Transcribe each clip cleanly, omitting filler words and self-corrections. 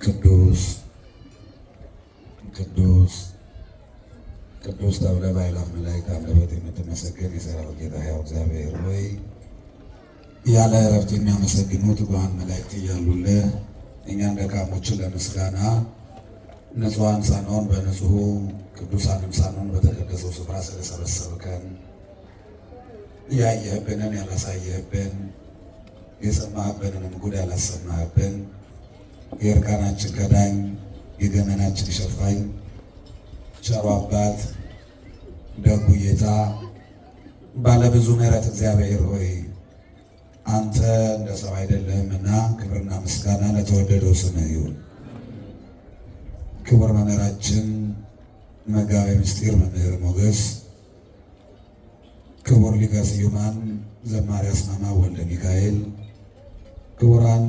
ቅዱስ ቅዱስ ቅዱስ ተብለህ በአእላፍ መላእክት አንደበት የምትመሰገን የሠራዊት ጌታ ሕያው እግዚአብሔር ሆይ ያለ እረፍት የሚያመሰግኑት ትጉሃን መላእክት እያሉልህ እኛን ደካሞችን ለምስጋና ንጹሐን ሳንሆን በንጹሑ ቅዱሳንም ሳንሆን በተቀደሰው ስፍራ ስለሰበሰብከን ያየህብንን ያላሳየህብን የሰማህብንንም ጉድ ያላሰማህብን የእርቃናችን ከዳኝ የገመናችን ሸፋኝ ቸሩ አባት ደጉ ጌታ ባለብዙ ምሕረት እግዚአብሔር ሆይ አንተ እንደ ሰው አይደለህምና ክብርና ምስጋና ለተወደደው ስምህ ይሁን። ክቡር መምህራችን መጋቤ ምስጢር መምህር ሞገስ፣ ክቡር ሊቀ ስዩማን ዘማሪ አስማማ ወልደ ሚካኤል፣ ክቡራን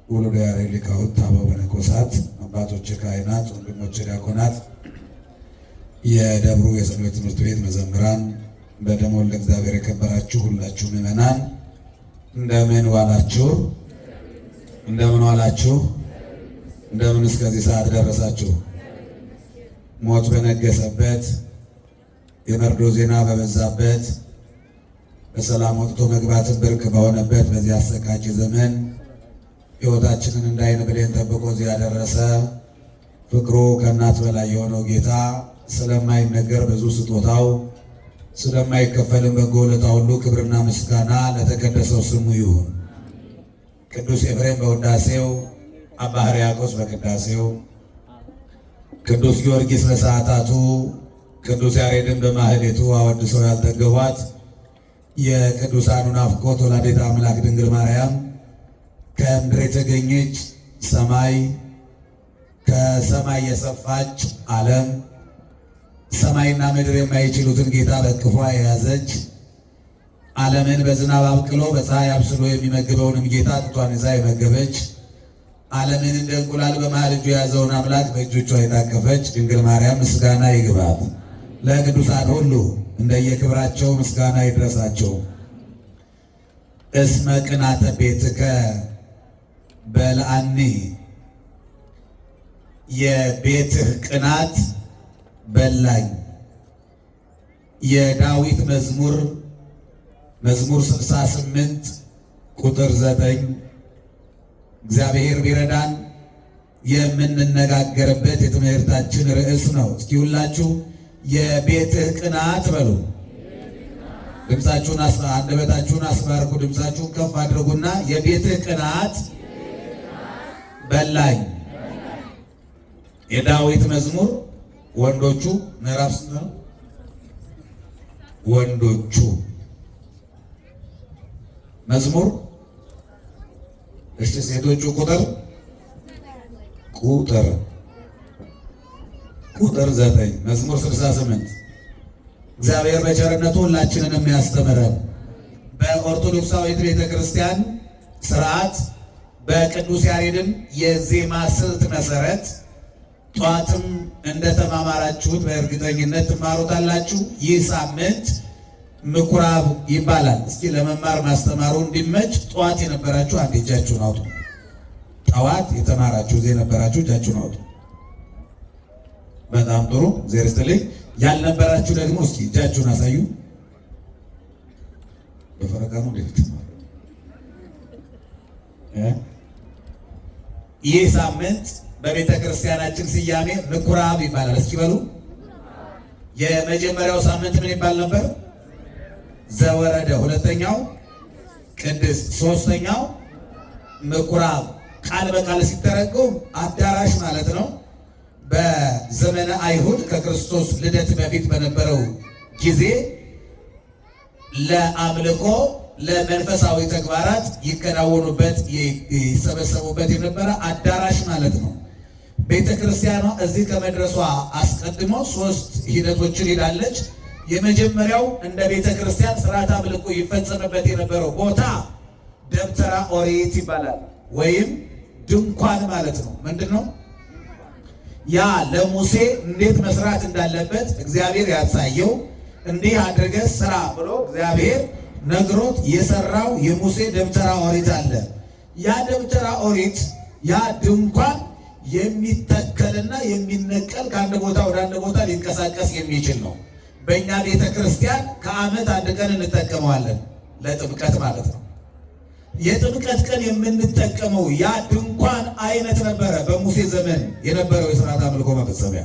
ወልደ ያሬድ ሊቃውንት አበው መነኮሳት፣ አባቶች ካህናት፣ ወንድሞች ዲያቆናት፣ የደብሩ የሰንበት ትምህርት ቤት መዘምራን፣ በደመ ወልደ እግዚአብሔር የከበራችሁ ሁላችሁ ምዕመናን እንደምን ዋላችሁ? እንደምን ዋላችሁ? እንደምን እስከዚህ ሰዓት ደረሳችሁ? ሞት በነገሰበት የመርዶ ዜና በበዛበት በሰላም ወጥቶ መግባትን ብርቅ በሆነበት በዚህ አሰቃቂ ዘመን ሕይወታችንን እንደ ዓይን ብሌን ጠብቆ እዚህ ያደረሰ ፍቅሩ ከእናት በላይ የሆነው ጌታ ስለማይነገር ብዙ ስጦታው ስለማይከፈልም በጎ ውለታው ሁሉ ክብርና ምስጋና ለተቀደሰው ስሙ ይሁን። ቅዱስ ኤፍሬም በውዳሴው፣ አባ ሕርያቆስ በቅዳሴው፣ ቅዱስ ጊዮርጊስ በሰዓታቱ፣ ቅዱስ ያሬድን በማህሌቱ አወድሰው ያልጠገቧት የቅዱሳኑ ናፍቆት ወላዲተ አምላክ ድንግል ማርያም ከምድር የተገኘች ሰማይ ከሰማይ የሰፋች ዓለም ሰማይና ምድር የማይችሉትን ጌታ በክፏ የያዘች ዓለምን በዝናብ አብቅሎ በፀሐይ አብስሎ የሚመግበውንም ጌታ ጡቷን ይዛ የመገበች ዓለምን እንደ እንቁላል በመሃል እጁ የያዘውን አምላክ በእጆቿ የታቀፈች ድንግል ማርያም ምስጋና ይግባት። ለቅዱሳን ሁሉ እንደየክብራቸው ምስጋና ይድረሳቸው። እስመ ቅናተ ቤትከ በልዐኒ፣ የቤትህ ቅናት በላኝ። የዳዊት መዝሙር 68 ቁጥር 9 እግዚአብሔር ቢረዳን የምንነጋገርበት የትምህርታችን ርዕስ ነው። እስኪ ሁላችሁ የቤትህ ቅናት በሉ። ድምፃችሁን አንደበታችሁን አስባርኩ። ድምፃችሁን ከፍ አድርጉና የቤትህ ቅናት በላኝ። የዳዊት መዝሙር ወንዶቹ ምዕራፍ ስንት ነው? ወንዶቹ መዝሙር እሺ፣ ሴቶቹ ቁጥር 9 መዝሙር 68 እግዚአብሔር በቸርነቱ ሁላችንን የሚያስተምረን በኦርቶዶክሳዊት ቤተክርስቲያን ስርዓት በቅዱስ ያሬድም የዜማ ስልት መሰረት ጧትም እንደተማማራችሁት በእርግጠኝነት ትማሩታላችሁ። ይህ ሳምንት ምኩራብ ይባላል። እስኪ ለመማር ማስተማሩ እንዲመች ጠዋት የነበራችሁ አንድ እጃችሁን አውጡ። ጠዋት የተማራችሁ እዚህ የነበራችሁ እጃችሁን አውጡ። በጣም ጥሩ፣ እግዚአብሔር ይስጥልኝ። ያልነበራችሁ ደግሞ እስኪ እጃችሁን አሳዩ። በፈረቃ ነው እንዴት ነው? ይህ ሳምንት በቤተ ክርስቲያናችን ስያሜ ምኩራብ ይባላል። እስኪ በሉ። የመጀመሪያው ሳምንት ምን ይባል ነበር? ዘወረደ። ሁለተኛው ቅድስት፣ ሶስተኛው ምኩራብ። ቃል በቃል ሲተረጎም አዳራሽ ማለት ነው። በዘመነ አይሁድ ከክርስቶስ ልደት በፊት በነበረው ጊዜ ለአምልኮ ለመንፈሳዊ ተግባራት ይከናወኑበት ይሰበሰቡበት የነበረ አዳራሽ ማለት ነው። ቤተ ክርስቲያኗ እዚህ ከመድረሷ አስቀድሞ 3 ሂደቶችን ሄዳለች። የመጀመሪያው እንደ ቤተ ክርስቲያን ስርዓት አምልኮ ይፈጸምበት የነበረው ቦታ ደብተራ ኦሪት ይባላል፣ ወይም ድንኳን ማለት ነው። ምንድን ነው ያ? ለሙሴ እንዴት መስራት እንዳለበት እግዚአብሔር ያሳየው፣ እንዲህ አድርገህ ስራ ብሎ እግዚአብሔር ነግሮት የሰራው የሙሴ ደብተራ ኦሪት አለ። ያ ደብተራ ኦሪት ያ ድንኳን የሚተከልና የሚነቀል ከአንድ ቦታ ወደ አንድ ቦታ ሊንቀሳቀስ የሚችል ነው። በእኛ ቤተ ክርስቲያን ከዓመት አንድ ቀን እንጠቀመዋለን፣ ለጥምቀት ማለት ነው። የጥምቀት ቀን የምንጠቀመው ያ ድንኳን አይነት ነበረ በሙሴ ዘመን የነበረው የሥርዓተ አምልኮ መፈጸሚያ።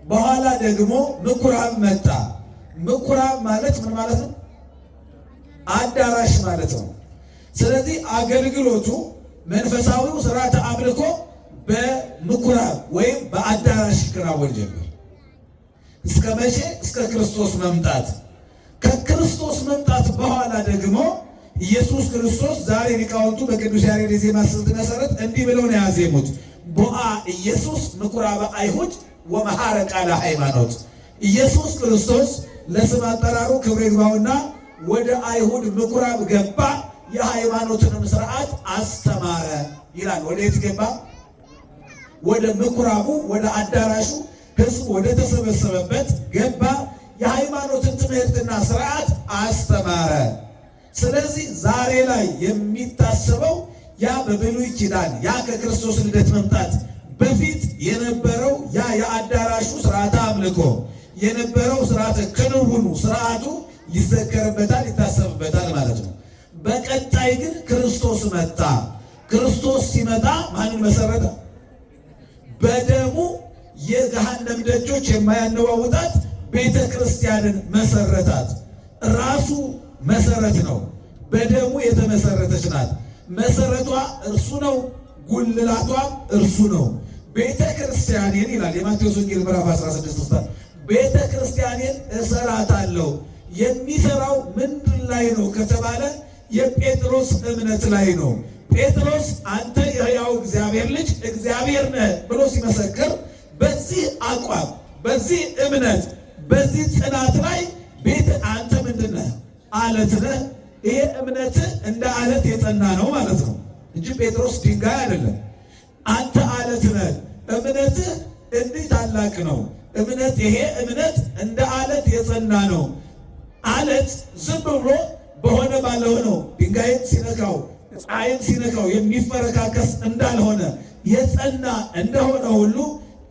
በኋላ ደግሞ ምኩራብ መጣ። ምኩራብ ማለት ምን ማለት ነው? አዳራሽ ማለት ነው። ስለዚህ አገልግሎቱ መንፈሳዊው ሥርዓተ አምልኮ በምኩራብ ወይም በአዳራሽ ይከናወን ጀመር። እስከ መቼ? እስከ ክርስቶስ መምጣት። ከክርስቶስ መምጣት በኋላ ደግሞ ኢየሱስ ክርስቶስ ዛሬ ሊቃውንቱ በቅዱስ ያሬድ የዜማ ስልት መሰረት እንዲህ ብለው ነው ያዜሙት። ቦአ ኢየሱስ ምኩራበ አይሁድ ወመሐረ ቃለ ሃይማኖት። ኢየሱስ ክርስቶስ ለስም አጠራሩ ክብር ይግባውና ወደ አይሁድ ምኩራብ ገባ፣ የሃይማኖትንም ስርዓት አስተማረ ይላል። ወዴት ገባ? ወደ ምኩራቡ፣ ወደ አዳራሹ፣ ሕዝቡ ወደ ተሰበሰበበት ገባ፣ የሃይማኖትን ትምህርትና ስርዓት አስተማረ። ስለዚህ ዛሬ ላይ የሚታሰበው ያ በብሉይ ኪዳን ያ ከክርስቶስ ልደት መምጣት በፊት የነበረው ያ የአዳራሹ ስርዓተ አምልኮ የነበረው ስርዓተ ክንውኑ ስርዓቱ ይዘከርበታል፣ ይታሰብበታል ማለት ነው። በቀጣይ ግን ክርስቶስ መጣ። ክርስቶስ ሲመጣ ማንን መሰረተ? በደሙ የገሃነም ደጆች የማያነዋውጣት ቤተ ክርስቲያንን መሰረታት። ራሱ መሰረት ነው። በደሙ የተመሰረተች ናት። መሰረቷ እርሱ ነው። ጉልላቷም እርሱ ነው። ቤተ ክርስቲያኔን ይላል የማቴዎስ ወንጌል ምዕራፍ 16 ውስጥ ቤተ ክርስቲያኔን እሰራታለሁ። የሚሰራው ምንድን ላይ ነው ከተባለ የጴጥሮስ እምነት ላይ ነው። ጴጥሮስ አንተ የሕያው እግዚአብሔር ልጅ እግዚአብሔር ነህ ብሎ ሲመሰክር በዚህ አቋም፣ በዚህ እምነት፣ በዚህ ጽናት ላይ ቤት አንተ ምንድን ነህ? አለት ነህ። ይሄ እምነት እንደ አለት የጸና ነው ማለት ነው እንጂ ጴጥሮስ ድንጋይ አይደለም። አንተ አለት ነህ። እምነትህ እንዲህ ታላቅ ነው። እምነት ይሄ እምነት እንደ አለት የጸና ነው። አለት ዝም ብሎ በሆነ ባልሆነው ድንጋይን ሲነካው ፀሐይን ሲነካው የሚፈረካከስ እንዳልሆነ የጸና እንደሆነ ሁሉ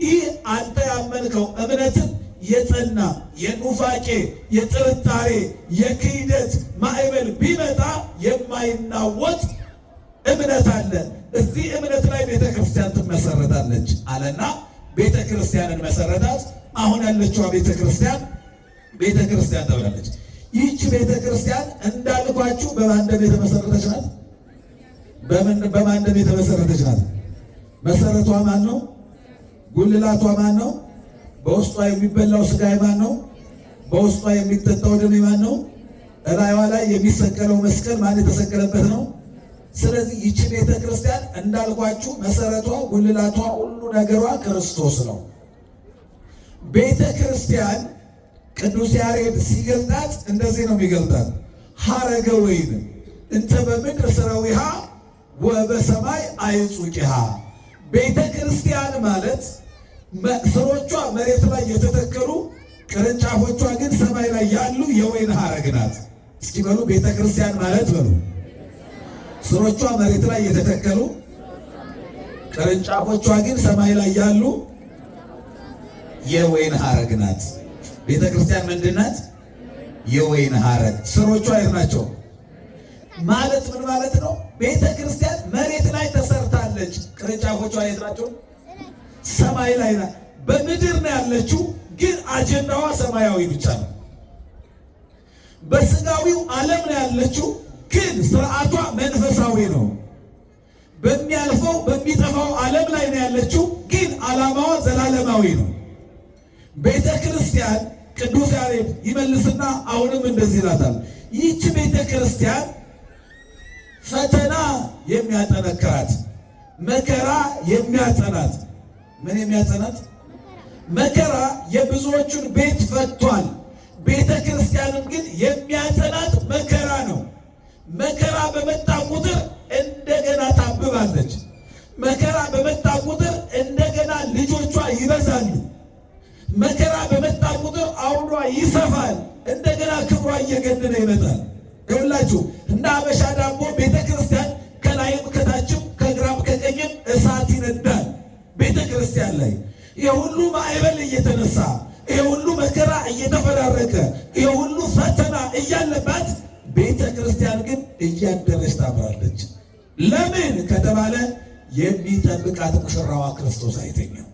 ይህ አንተ ያመንከው እምነትን የጸና የኑፋቄ፣ የጥርጣሬ፣ የክህደት ማዕበል ቢመጣ የማይናወጥ እምነት አለ። እዚህ እምነት ላይ ቤተ ክርስቲያን ትመሰረታለች አለና ቤተ ክርስቲያንን መሰረታት። አሁን ያለችዋ ቤተ ክርስቲያን ቤተ ክርስቲያን ተብላለች። ይህች ቤተ ክርስቲያን እንዳልኳችሁ በማን ደም የተመሰረተች ናት? በማን ደም የተመሰረተች ናት? መሰረቷ ማን ነው? ጉልላቷ ማን ነው? በውስጧ የሚበላው ስጋ ማን ነው? በውስጧ የሚጠጣው ደም ማን ነው? እላይዋ ላይ የሚሰቀለው መስቀል ማን የተሰቀለበት ነው? ስለዚህ ይህች ቤተ ክርስቲያን እንዳልኳችሁ መሰረቷ፣ ጉልላቷ፣ ሁሉ ነገሯ ክርስቶስ ነው። ቤተ ክርስቲያን ቅዱስ ያሬድ ሲገልጣት እንደዚህ ነው የሚገልጣት። ሐረገ ወይን እንተ በምድር ሥረዊሃ ወበሰማይ አይጹቂሃ። ቤተ ክርስቲያን ማለት ስሮቿ መሬት ላይ የተተከሉ ቅርንጫፎቿ ግን ሰማይ ላይ ያሉ የወይን ሐረግ ናት። እስኪ በሉ ቤተ ክርስቲያን ማለት በሉ። ስሮቿ መሬት ላይ የተተከሉ ቅርንጫፎቿ ግን ሰማይ ላይ ያሉ የወይን ሐረግ ናት። ቤተ ክርስቲያን ምንድን ናት? የወይን ሐረግ። ስሮቿ የት ናቸው ማለት ምን ማለት ነው? ቤተ ክርስቲያን መሬት ላይ ተሰርታለች። ቅርንጫፎቿ የት ናቸው? ሰማይ ላይ ናት። በምድር ነው ያለችው፣ ግን አጀንዳዋ ሰማያዊ ብቻ ነው። በስጋዊው ዓለም ነው ያለችው፣ ግን ስርዓቷ መንፈሳዊ ነው። በሚያልፈው በሚጠፋው ዓለም ላይ ነው ያለችው፣ ግን ዓላማዋ ዘላለማዊ ነው። ቤተ ክርስቲያን ቅዱስ ያሬድ ይመልስና አሁንም እንደዚህ ይላታል። ይህች ቤተ ክርስቲያን ፈተና የሚያጠነክራት፣ መከራ የሚያጸናት። ምን የሚያጸናት? መከራ የብዙዎቹን ቤት ፈቷል። ቤተ ክርስቲያንም ግን የሚያጸናት መከራ ነው። መከራ በመጣ ቁጥር እንደገና ታብባለች። መከራ በመጣ ቁጥር እንደገና ልጆቿ ይበዛሉ። መከራ በመጣ ቁጥር አውዷ ይሰፋል። እንደገና ክብሯ እየገነነ ይመጣል። ይኸውላችሁ እንደ አበሻ ዳቦ ቤተ ክርስቲያን ከላይም ከታችም ከግራም ከቀኝም እሳት ይነዳል። ቤተ ክርስቲያን ላይ የሁሉ ማዕበል እየተነሳ የሁሉ መከራ እየተፈራረቀ የሁሉ ፈተና እያለባት ቤተ ክርስቲያን ግን እያደረች ታምራለች። ለምን ከተባለ የሚጠብቃት ሙሽራዋ ክርስቶስ አይተኛም፣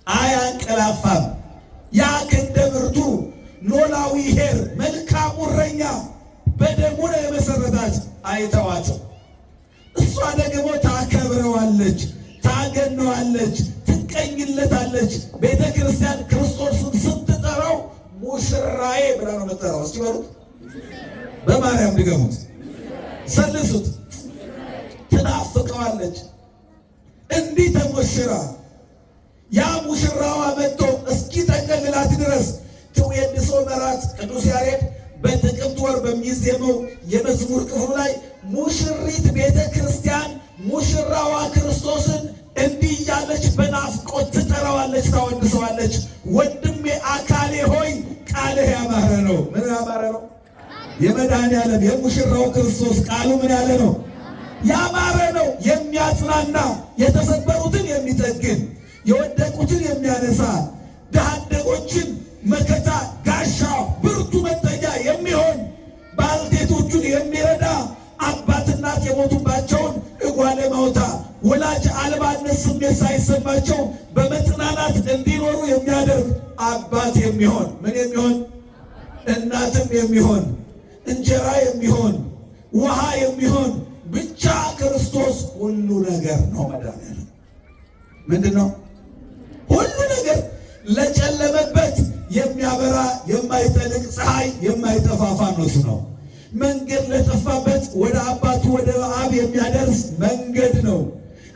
አያንቀላፋም። ያ ክንደ ብርቱ ኖላዊ ኄር መልካሙ እረኛ በደሙ ነው የመሰረታት፣ አይተዋትም። እሷ ደግሞ ታከብረዋለች፣ ታገነዋለች፣ ትቀኝለታለች። ቤተ ክርስቲያን ክርስቶስን ስትጠራው ሙሽራዬ ብላ ነው የምትጠራው። እስኪ በሉት፣ በማርያም ድገሙት፣ ሰልሱት። ትናፍቀዋለች እንዲህ ተሞሽራ። ያ ሙሽራዋ መጥቶ እስኪ ተቀልላት ድረስ ትዌድሶ መራት ቅዱስ ያሬድ በጥቅምት ወር በሚዜመው የመዝሙር ክፍሉ ላይ ሙሽሪት ቤተ ክርስቲያን ሙሽራዋ ክርስቶስን እንዲህ እያለች በናፍቆት ትጠራዋለች፣ ታወድሰዋለች። ወንድሜ አካሌ ሆይ ቃልህ ያማረ ነው። ምን ያማረ ነው? የመድኃኔዓለም የሙሽራው ክርስቶስ ቃሉ ምን ያለ ነው? ያማረ ነው። የሚያጽናና፣ የተሰበሩትን የሚጠግን፣ የወደቁትን የሚያነሳ፣ ድሃ አደጎችን መከታ ጋሻ ብርቱ መጠጊያ የሚሆን፣ ባልቴቶቹን የሚረዳ፣ አባት እናት የሞቱባቸውን እጓለ ማውታ ወላጅ አልባነት ስሜት ሳይሰማቸው በመጽናናት እንዲኖሩ የሚያደርግ አባት የሚሆን፣ ምን የሚሆን? እናትም የሚሆን፣ እንጀራ የሚሆን፣ ውሃ የሚሆን ብቻ ክርስቶስ ሁሉ ነገር ነው። መድኃኒዓለም ምንድን ነው? ሁሉ ነገር ለጨለመበት የሚያበራ የማይጠልቅ ፀሐይ የማይጠፋ ፋኖስ ነው። መንገድ ለጠፋበት ወደ አባቱ ወደ አብ የሚያደርስ መንገድ ነው።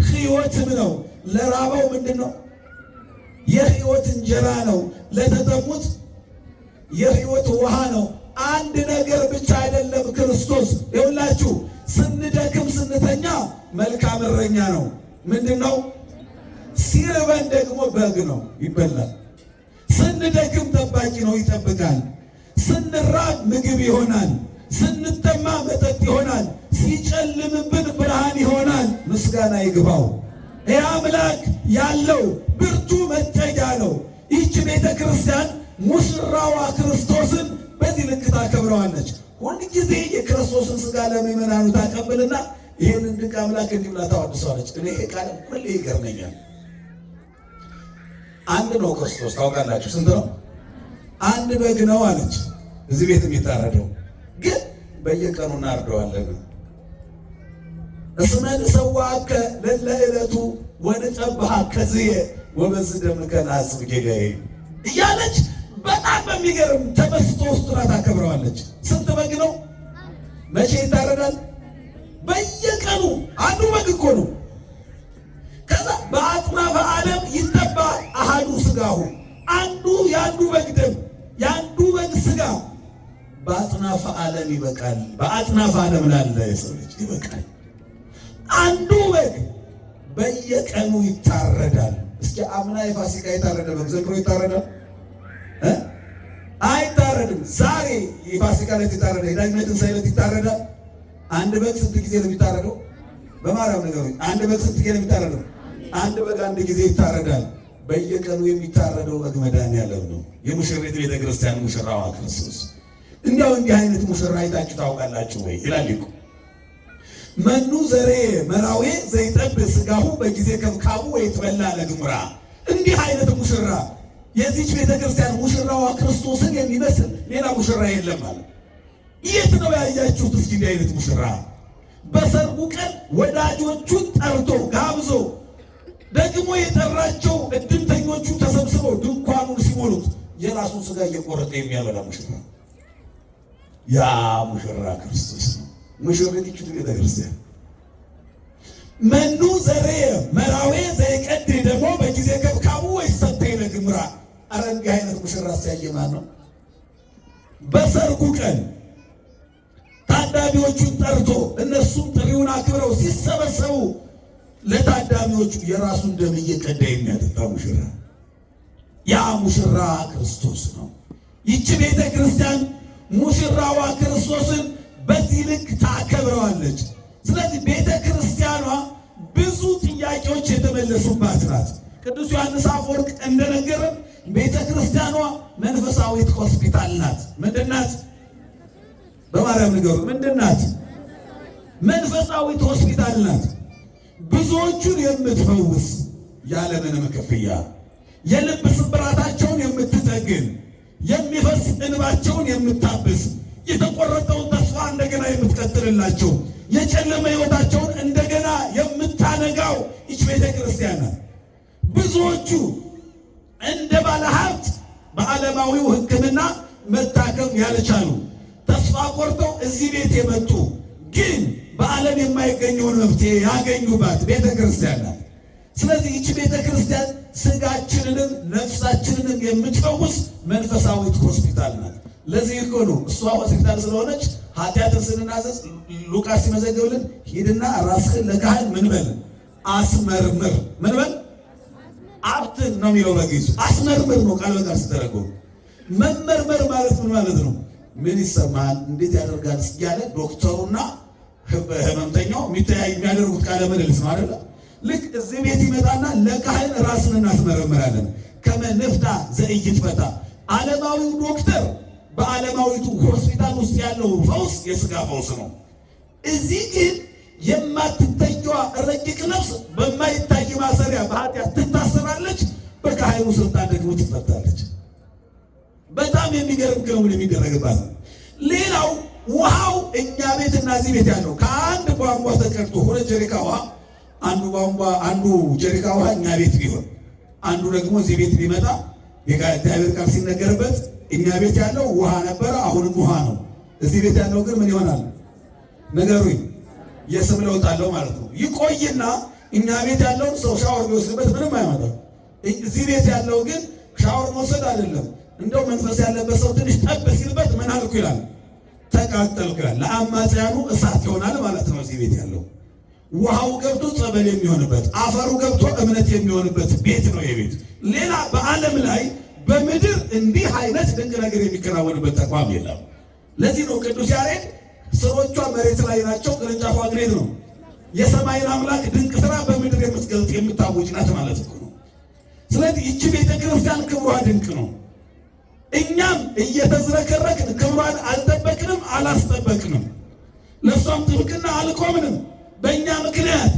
ሕይወትም ነው። ለራበው ምንድን ነው? የሕይወት እንጀራ ነው። ለተጠሙት የሕይወት ውሃ ነው። አንድ ነገር ብቻ አይደለም ክርስቶስ። ይኸውላችሁ ስንደክም ስንተኛ መልካም እረኛ ነው። ምንድን ነው? ሲርበን ደግሞ በግ ነው፣ ይበላል። ስንደክም ጠባቂ ነው፣ ይጠብቃል። ስንራብ ምግብ ይሆናል። ስንጠማ መጠጥ ይሆናል። ሲጨልምብን ብርሃን ይሆናል። ምስጋና ይግባው። ይህ አምላክ ያለው ብርቱ መጠጊያ ነው። ይህች ቤተ ክርስቲያን ሙሽራዋ ክርስቶስን በዚህ ልክ ታከብረዋለች። ሁልጊዜ የክርስቶስን ሥጋ ለምእመናኑ ታቀብልና ይህንን ድንቅ አምላክ እንዲህ ብላ ታወድሰዋለች። እኔ ቃል ሁሌ ይገርመኛል። አንድ ነው ክርስቶስ፣ ታውቃላችሁ። ስንት ነው? አንድ በግ ነው አለች። እዚህ ቤት የሚታረደው ግን በየቀኑ እናርደዋለን። እስመ ንሰዋከ ለለዕለቱ ወንጸብሐከ ዝየ ወበዝህ ደምከ ነአጽብ ጌጋዬ እያለች በጣም በሚገርም ተመስጦ ውስጥ ታከብረዋለች። ስንት በግ ነው? መቼ ይታረዳል? በየቀኑ አንዱ በግ እኮ ነው። ከዛ በአጽናፈ ዓለም ይጠባ አሃዱ ሥጋሁ፣ አንዱ የአንዱ በግ ደም የአንዱ በግ ሥጋ በአጽናፈ ዓለም ይበቃል። በአጽናፈ ዓለም ላለ የሰው ልጅ ይበቃል። አንዱ በግ በየቀኑ ይታረዳል። እስኪ አምና የፋሲካ የታረደ በግ ዘንድሮ ይታረዳል? አይታረድም። ዛሬ የፋሲካ ዕለት ይታረዳል። የዳግማይ ትንሣኤ ዕለት ይታረዳል። አንድ በግ ስንት ጊዜ ነው የሚታረደው? በማርያም ነገሩኝ። አንድ በግ ስንት ጊዜ ነው የሚታረደው? አንድ በግ አንድ ጊዜ ይታረዳል። በየቀኑ የሚታረደው በግ መድኃኒዓለም ነው። የሙሽሪት ቤተ ክርስቲያን ሙሽራዋ ክርስቶስ። እንዲያው እንዲህ አይነት ሙሽራ አይታችሁ ታውቃላችሁ ወይ ይላል ሊቁ። መኑ ዘሬ መራዌ ዘይጠብእ ሥጋሁ በጊዜ ከብካቡ ወይትበላ ለግሙራ። እንዲህ አይነት ሙሽራ የዚች ቤተ ክርስቲያን ሙሽራዋ ክርስቶስን የሚመስል ሌላ ሙሽራ የለም ማለት። የት ነው ያያችሁት? እስኪ እንዲህ አይነት ሙሽራ በሰርጉ ቀን ወዳጆቹን ጠርቶ ጋብዞ ደግሞ የጠራቸው እድምተኞቹ ተሰብስበው ድንኳኑን ሲሞሉት የራሱን ሥጋ እየቆረጠ የሚያበላ ሙሽራ፣ ያ ሙሽራ ክርስቶስ ነው። ሙሽሪት ቤተ ክርስቲያን። መኑ ዘሬ መራዌ ዘይቀድህ ደግሞ በጊዜ ከብካቡ ወይሰተይ ለግሙራ። ኧረ እንዲህ አይነት ሙሽራ ሲያየማን ነው? በሰርጉ ቀን ታዳሚዎቹን ጠርቶ እነሱም ጥሪውን አክብረው ሲሰበሰቡ ለታዳሚዎቹ የራሱን ደም እየቀዳ የሚያጠጣ ሙሽራ፣ ያ ሙሽራ ክርስቶስ ነው። ይቺ ቤተ ክርስቲያን ሙሽራዋ ክርስቶስን በዚህ ልክ ታከብረዋለች። ስለዚህ ቤተ ክርስቲያኗ ብዙ ጥያቄዎች የተመለሱበት ቅዱስ ዮሐንስ አፈወርቅ እንደነገረን ቤተ ክርስቲያኗ መንፈሳዊት ሆስፒታል ናት። ምንድን ናት? በማርያም ንገሩ። ምንድን ናት? መንፈሳዊት ሆስፒታል ናት። ብዙዎቹን የምትፈውስ ያለምንም ክፍያ፣ የልብ ስብራታቸውን የምትጠግን፣ የሚፈስ እንባቸውን የምታብስ፣ የተቆረጠውን ተስፋ እንደገና የምትቀጥልላቸው፣ የጨለመ ሕይወታቸውን እንደገና የምታነጋው ይች ቤተ ክርስቲያን ናት። ብዙዎቹ እንደ ባለ ሀብት በዓለማዊው ሕክምና መታከም ያልቻሉ ተስፋ ቆርጠው እዚህ ቤት የመጡ ግን በዓለም የማይገኘውን መፍትሄ ያገኙባት ቤተ ክርስቲያን ናት። ስለዚህ ይቺ ቤተ ክርስቲያን ስጋችንንም ነፍሳችንንም የምትፈውስ መንፈሳዊት ሆስፒታል ናት። ለዚህ እኮ ነው እሷ ሆስፒታል ስለሆነች ኃጢአትን ስንናዘዝ ሉቃስ ሲመዘገብልን ሂድና ራስህን ለካህን ምን በል አስመርምር። ምን በል አብትን ነው የሚለው በግዕዙ። አስመርምር ነው ቃል በቃል ስተረጎም። መመርመር ማለት ምን ማለት ነው? ምን ይሰማል፣ እንዴት ያደርጋል እያለ ዶክተሩና ህመምተኛው የሚያደርጉት ቃለ ምልልስ ነው አይደለ? ልክ እዚህ ቤት ይመጣና ለካህን ራስን እናስመረምራለን። ከመንፍታ ዘኢይትፈታ። ዓለማዊው ዶክተር በዓለማዊቱ ሆስፒታል ውስጥ ያለው ፈውስ የስጋ ፈውስ ነው። እዚህ ግን የማትታየዋ ረቂቅ ነፍስ በማይታይ ማሰሪያ በኃጢአት ትታሰራለች፣ በካህኑ ስልጣን ደግሞ ትፈታለች። በጣም የሚገርም ክንውን የሚደረግባት ነው። ሌላው ውሃው እኛ ቤትና እዚህ ቤት ያለው ከአንድ ቧንቧ ተቀድቶ ሁለት ጀሪካ ውሃ፣ አንዱ ጀሪካ ውሃ እኛ ቤት ቢሆን አንዱ ደግሞ እዚህ ቤት ቢመጣ የእግዚአብሔር ቃል ሲነገርበት እኛ ቤት ያለው ውሃ ነበረ፣ አሁንም ውሃ ነው። እዚህ ቤት ያለው ግን ምን ይሆናል? ነገሩኝ። የስም ለውጥ አለው ማለት ነው። ይቆይና እኛ ቤት ያለውን ሰው ሻወር ቢወስድበት ምንም አይመጣም። እዚህ ቤት ያለው ግን ሻወር መውሰድ አይደለም፣ እንደው መንፈስ ያለበት ሰው ትንሽ ጠብ ሲልበት ምን አልኩ ይላል? ተቃጠልኩ ይላል። ለአማጽያኑ እሳት ይሆናል ማለት ነው። እዚህ ቤት ያለው ውሃው ገብቶ ጸበል የሚሆንበት፣ አፈሩ ገብቶ እምነት የሚሆንበት ቤት ነው የቤት። ሌላ በዓለም ላይ በምድር እንዲህ አይነት ድንቅ ነገር የሚከናወንበት ተቋም የለም። ለዚህ ነው ቅዱስ ያሬድ ስሮቿ መሬት ላይ ናቸው፣ ቅርንጫፏ ግን ነው። የሰማይን አምላክ ድንቅ ስራ በምድር የምትገልጥ የምታወጅ ናት ማለት ነው። ስለዚህ ይቺ ቤተ ክርስቲያን ክብሯ ድንቅ ነው። እኛም እየተዝረከረክን ክብሯን አልጠበቅንም፣ አላስጠበቅንም። ለእሷም ጥብቅና አልቆምንም። በእኛ ምክንያት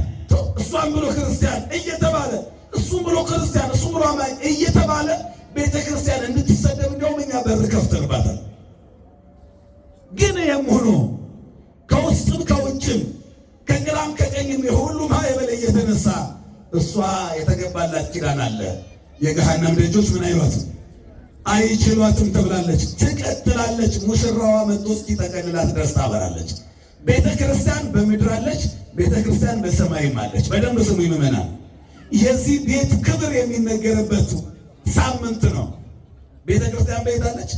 እሷም ብሎ ክርስቲያን እየተባለ እሱም ብሎ ክርስቲያን እሱም ብሎ አማኝ እየተባለ ቤተ ክርስቲያን እንድትሰደብ እንዲያውም እኛ በር ከፍተንባታል። ግን ይህም ሆኖ ከውስጥም ከውጭም ከግራም ከቀኝም የሁሉም ኃይል እየተነሳ እሷ የተገባላት ኪዳን አለ። የገሃነም ደጆች ምን አይሏትም አይችሏትም ተብላለች። ትቀጥላለች። ሙሽራዋ መጥቶ እስኪጠቀልላት ድረስ ታበራለች። ቤተ ክርስቲያን በምድር አለች፣ ቤተ ክርስቲያን በሰማይም አለች። በደንብ ስሙ ይመናል። የዚህ ቤት ክብር የሚነገርበት ሳምንት ነው። ቤተ ክርስቲያን በየት አለች?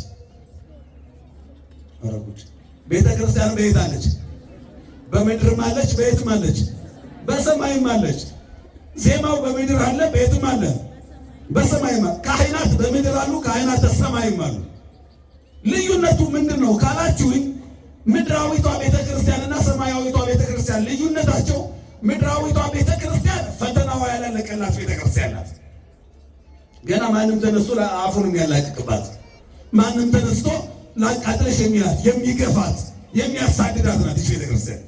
ቤተ ክርስቲያን በየት አለች? በምድርም አለች፣ በየትም አለች፣ በሰማይም አለች። ዜማው በምድር አለ፣ በየትም አለ፣ በሰማይም አለ። ካህናት በምድር አሉ፣ ካህናት በሰማይም አሉ። ልዩነቱ ምንድን ነው ካላችሁኝ፣ ምድራዊቷ ቤተ ክርስቲያንና ሰማያዊቷ ቤተ ክርስቲያን ልዩነታቸው፣ ምድራዊቷ ቤተ ክርስቲያን ፈተናዋ ያላለቀላት ቤተ ክርስቲያን ናት። ገና ማንም ተነስቶ አፉን የሚያላቅቅባት፣ ማንም ተነስቶ ላቃጥለሽ የሚላት የሚገፋት የሚያሳድዳት ናት ይህች ቤተ ክርስቲያን።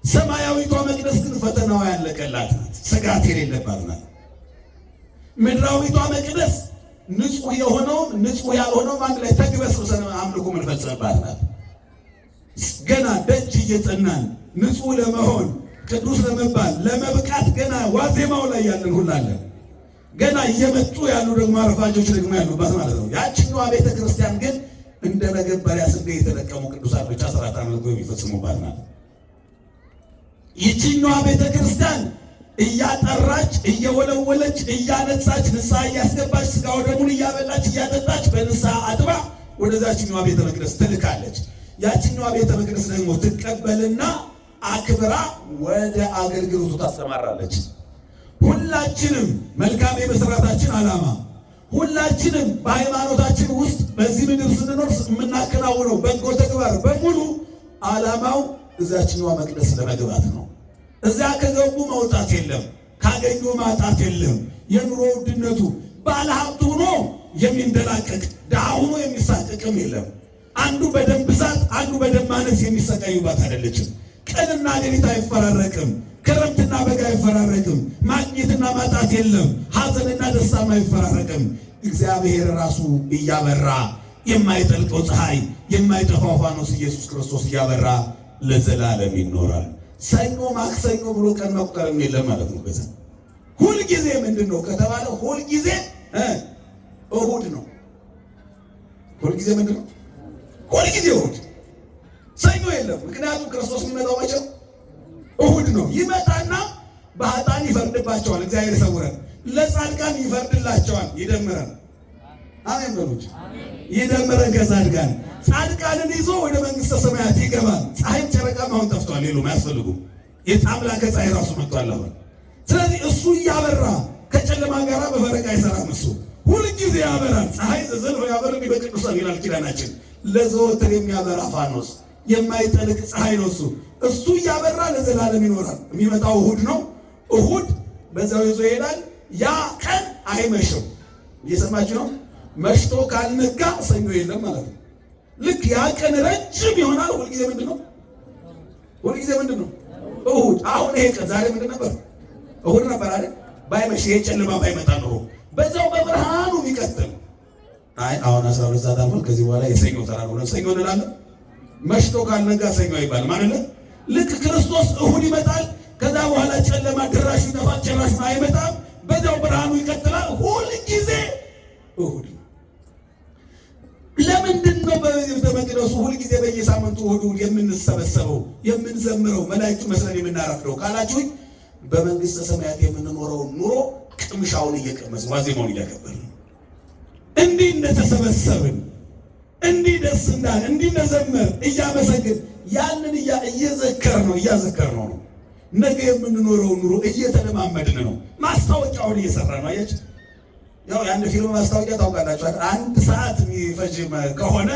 ሰማያዊቷ መቅደስ ግን ፈተናዋ ያለቀላት ናት፣ ስጋት የሌለባት ናት። ምድራዊቷ መቅደስ ንጹሕ የሆነውም ንጹሕ ያልሆነውም አንድ ላይ ተግበስብሰን አምልኮ የምንፈጽምባት ናት። ገና ደጅ እየጸናን ንጹሕ ለመሆን ቅዱስ ለመባል ለመብቃት ገና ዋዜማው ላይ ያለን ሁላለን። ገና እየመጡ ያሉ ደግሞ አረፋጆች ደግሞ ያሉባት ማለት ነው። ያችኛዋ ቤተ ክርስቲያን ግን እንደ መገበሪያ ስንዴ የተለቀሙ ቅዱሳን ብቻ ሥርዓተ አምልኮ የሚፈጽሙባት ናት። ይችኛዋ ቤተ ክርስቲያን እያጠራች እየወለወለች እያነጻች ንስሐ እያስገባች ሥጋ ወደሙን እያበላች እያጠጣች በንስሐ አጥባ ወደዛችኛዋ ቤተ መቅደስ ትልካለች። ያችኛዋ ቤተ መቅደስ ደግሞ ትቀበልና አክብራ ወደ አገልግሎቱ ታሰማራለች። ሁላችንም መልካም የመስራታችን ዓላማ፣ ሁላችንም በሃይማኖታችን ውስጥ በዚህ ምድር ስንኖር የምናከናውነው በጎ ተግባር በሙሉ ዓላማው እዛችኛዋ መቅደስ ለመግባት ነው። እዚያ ከገቡ መውጣት የለም። ካገኙ ማጣት የለም። የኑሮ ውድነቱ ባለሀብት ሆኖ የሚንደላቀቅ ድሃ ሆኖ የሚሳቀቅም የለም። አንዱ በደም ብዛት አንዱ በደም ማነስ የሚሰቃዩባት አይደለችም። ቀንና ሌሊት አይፈራረቅም። ክረምትና በጋ አይፈራረቅም። ማግኘትና ማጣት የለም። ሐዘንና ደስታም አይፈራረቅም። እግዚአብሔር ራሱ እያበራ የማይጠልቀው ፀሐይ የማይጠፋው ፋኖስ ኢየሱስ ክርስቶስ እያበራ ለዘላለም ይኖራል። ሰኞ ማክሰኞ ብሎ ቀን መቁጠርም የለም ማለት ነው። በዛ ሁልጊዜ ምንድን ነው ከተባለ ሁልጊዜ እሁድ ነው። ሁልጊዜ ምንድን ነው? ሁልጊዜ እሁድ። ሰኞ የለም። ምክንያቱም ክርስቶስ የሚመጣው መቼ? እሁድ ነው። ይመጣና በኃጥአን ይፈርድባቸዋል። እግዚአብሔር ይሰውረን። ለጻድቃን ይፈርድላቸዋል። ይደምረን። አሜን በሉት። ይደምረን ከጻድቃን። ጻድቃንን ይዞ ወደ መንግስተ ሰማያት ይገባል። ፀሐይም ጨረቃም አሁን ጠፍቷል። ሌሎም አያስፈልጉም። የአምላከ ፀሐይ ራሱ መጥቷል አሁን። ስለዚህ እሱ እያበራ ከጨለማ ጋር በፈረቃ አይሰራም። እሱ ሁልጊዜ ያበራል። ፀሐይ ዘዘልፈ ያበራል በቅዱሳን ይላል ኪዳናችን። ለዘወትር የሚያበራ ፋኖስ የማይጠልቅ ፀሐይ ነው እሱ። እሱ እያበራ ለዘላለም ይኖራል። የሚመጣው እሁድ ነው። እሁድ በዛው ይዞ ይሄዳል። ያ ቀን አይመሽም። እየሰማችሁ ነው? መሽቶ ካልነጋ ሰኞ የለም ማለት ነው። ልክ ያ ቀን ረጅም ይሆናል። ሁልጊዜ ምንድን ነው? ሁልጊዜ ምንድን ነው? እሁድ። አሁን ይሄ ቀን ዛሬ ምንድን ነበር? እሁድ ነበር አይደል? ባይመሽ ይሄ ጨለማ ባይመጣ ኖሮ በዛው በብርሃኑ የሚቀጥል አይ አሁን 12 ሰዓት አልፏል። ከዚህ በኋላ የሰኞ ተራ ነው። ሰኞ እንላለን። መሽቶ ካልነጋ ሰኞ አይባልም ማለት ነው። ልክ ክርስቶስ እሁድ ይመጣል። ከዛ በኋላ ጨለማ ድራሹ ይጠፋል። ጭራሹ አይመጣም። በዛው ብርሃኑ ይቀጥላል። ሁልጊዜ እሁድ። ለምንድን ነው በቤተ መቅደሱ ሁልጊዜ በየሳምንቱ እሁድ የምንሰበሰበው የምንዘምረው መላእክቱ መስለን የምናረፍደው ካላችሁኝ በመንግስተ ሰማያት የምንኖረውን ኑሮ ቅምሻውን እየቀመስን ዋዜማውን እያከበርን እንዲህ እንደተሰበሰብን እንዲህ ደስ እንዳለ እንዲህ እንደዘመር እያመሰግን ያንን እያዘከር ነው። ነገ የምንኖረውን ኑሮ እየተለማመድን ነው። ማስታወቂያውን እየሰራ ነው። አያችሁ፣ ያው ያን ፊልም ማስታወቂያ ታውቃላችሁ። 1 ሰዓት የሚፈጅ ከሆነ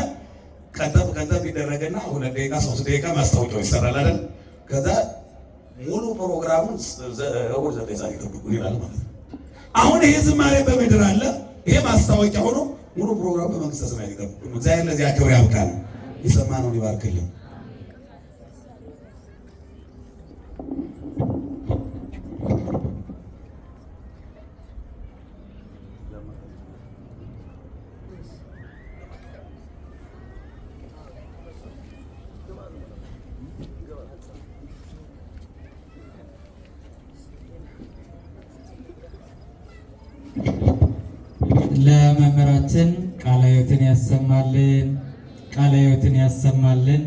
ቀንጠብ ይደረግና 2 ደቂቃ 3 ደቂቃ ማስታወቂያው ይሰራል አይደል? ከዛ ሙሉ ፕሮግራሙን እሑድ 9 ሰዓት ይጠብቁን ይላል ማለት ነው። አሁን ይሄ ዝማሬ በምድር አለ። ይሄ ማስታወቂያ ሆኖ ሙሉ ፕሮግራም በመንግስተ ሰማያት ይጠብቁን። እግዚአብሔር ለዚያ ክብር ያብቃን። የሰማነውን ይባርክልን። ለመምህራችን ቃለ ሕይወትን ያሰማልን፣ ቃለ ሕይወትን ያሰማልን።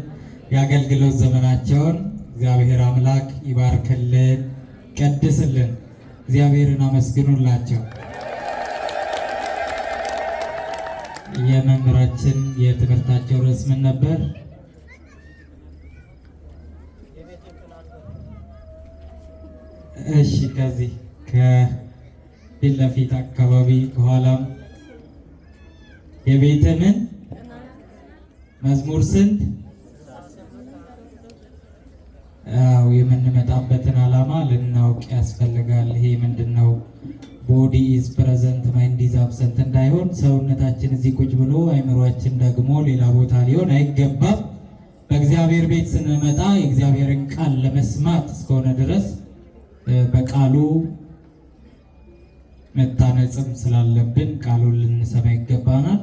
የአገልግሎት ዘመናቸውን እግዚአብሔር አምላክ ይባርክልን፣ ቀድስልን። እግዚአብሔርን አመስግኑላቸው። የመምህራችን የትምህርታቸው ርዕስ ምን ነበር? እሺ፣ ከዚህ ከፊት ለፊት አካባቢ ከኋላም የቤተ ምን መዝሙር ስንት? አዎ፣ የምንመጣበትን ዓላማ ልናውቅ ያስፈልጋል። ይሄ ምንድነው? ቦዲ ኢዝ ፕሬዘንት ማይንድ ኢዝ አብሰንት እንዳይሆን ሰውነታችን እዚህ ቁጭ ብሎ አይምሯችን ደግሞ ሌላ ቦታ ሊሆን አይገባም። በእግዚአብሔር ቤት ስንመጣ የእግዚአብሔርን ቃል ለመስማት እስከሆነ ድረስ በቃሉ መታነጽም ስላለብን ቃሉን ልንሰማ ይገባናል።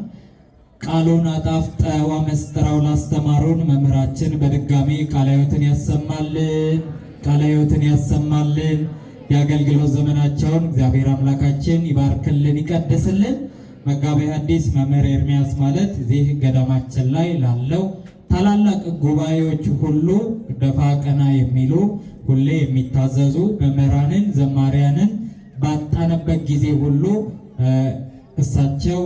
ቃሉን አጣፍጠው አመስጥረው ላስተማሩን መምህራችን በድጋሚ ቃለ ሕይወትን ያሰማልን፣ ቃለ ሕይወትን ያሰማልን። የአገልግሎት ዘመናቸውን እግዚአብሔር አምላካችን ይባርክልን፣ ይቀድስልን። መጋቤ ሐዲስ መምህር ኤርምያስ ማለት እዚህ ገዳማችን ላይ ላለው ታላላቅ ጉባኤዎች ሁሉ ደፋ ቀና የሚሉ ሁሌ የሚታዘዙ መምህራንን ዘማሪያንን ባጣነበት ጊዜ ሁሉ እሳቸው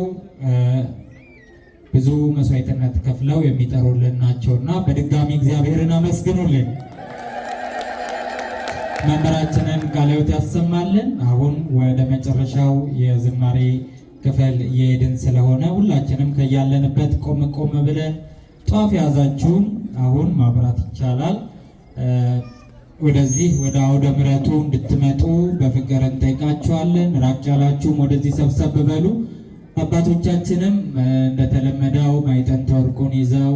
ብዙ መስዋዕትነት ከፍለው የሚጠሩልን ናቸውና በድጋሚ እግዚአብሔርን አመስግኑልን። መምህራችንን ቃለ ሕይወት ያሰማልን። አሁን ወደ መጨረሻው የዝማሬ ክፍል እየሄድን ስለሆነ ሁላችንም ከያለንበት ቆም ብለን ጧፍ ያዛችሁን አሁን ማብራት ይቻላል። ወደዚህ ወደ አውደ ምሕረቱ እንድትመጡ በፍቅር እንጠይቃችኋለን። ራቅ ያላችሁም ወደዚህ ሰብሰብ በሉ። አባቶቻችንም እንደተለመደው ማዕጠንተ ወርቁን ይዘው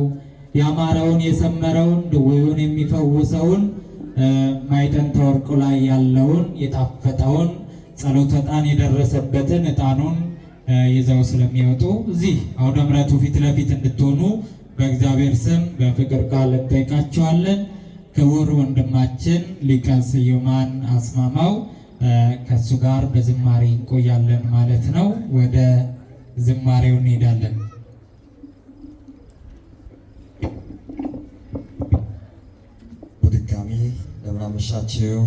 ያማረውን የሰመረውን ድውዩን የሚፈውሰውን ማዕጠንተ ወርቁ ላይ ያለውን የጣፈጠውን ጸሎተ ዕጣን የደረሰበትን ዕጣኑን ይዘው ስለሚወጡ እዚህ አውደ ምሕረቱ ፊት ለፊት እንድትሆኑ በእግዚአብሔር ስም በፍቅር ቃል እንጠይቃችኋለን። ክቡር ወንድማችን ሊቀ ስዩማን አስማማው ከሱ ጋር በዝማሬ እንቆያለን ማለት ነው። ወደ ዝማሬው እንሄዳለን። በድጋሚ እንደምን አመሻችሁ።